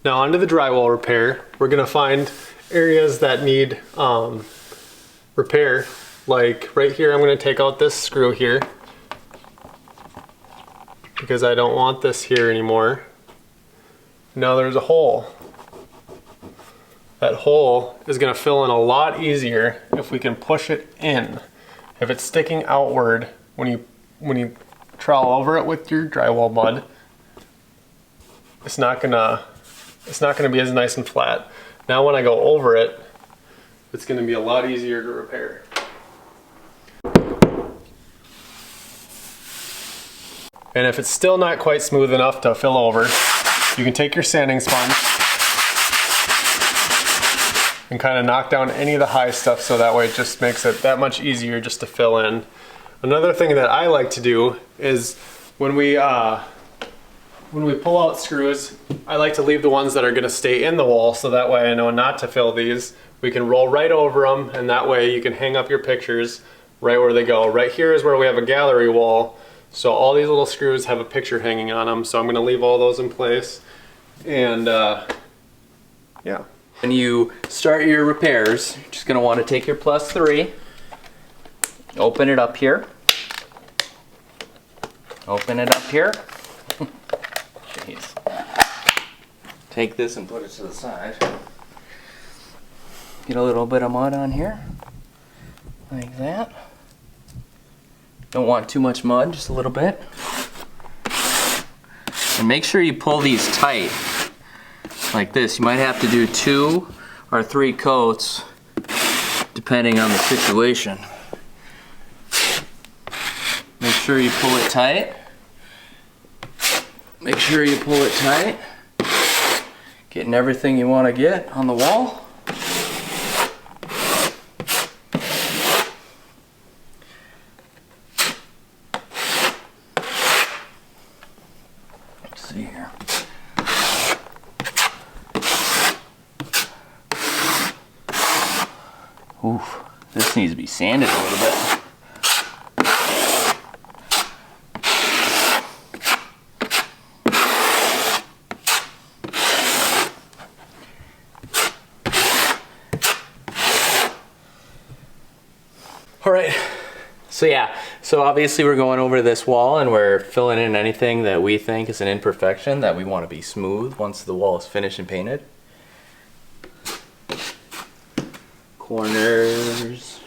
Now onto the drywall repair. We're gonna find areas that need repair. Like right here, I'm gonna take out this screw here because I don't want this here anymore. Now there's a hole. That hole is gonna fill in a lot easier if we can push it in. If it's sticking outward when you trowel over it with your drywall mud, it's not gonna be as nice and flat. Now when I go over it, it's gonna be a lot easier to repair. And if it's still not quite smooth enough to fill over, you can take your sanding sponge and kind of knock down any of the high stuff so that way it just makes it that much easier just to fill in. Another thing that I like to do is when we pull out screws, I like to leave the ones that are going to stay in the wall so that way I know not to fill these. We can roll right over them and that way you can hang up your pictures right where they go. Right here is where we have a gallery wall, so all these little screws have a picture hanging on them, so I'm going to leave all those in place. And yeah. When you start your repairs, you're just going to want to take your +3, open it up here, open it up here. Jeez. Take this and put it to the side. Get a little bit of mud on here, like that. Don't want too much mud, just a little bit. And make sure you pull these tight, like this. You might have to do 2 or 3 coats, depending on the situation. Make sure you pull it tight. Make sure you pull it tight. Getting everything you want to get on the wall. Let's see here. Oof, this needs to be sanded a little bit. All right, so obviously we're going over this wall and we're filling in anything that we think is an imperfection that we want to be smooth once the wall is finished and painted. Corners.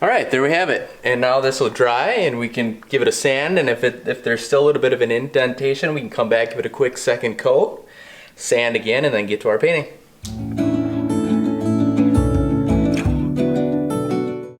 All right, there we have it. And now this will dry and we can give it a sand, and if there's still a little bit of an indentation, we can come back, give it a quick second coat, sand again, and then get to our painting.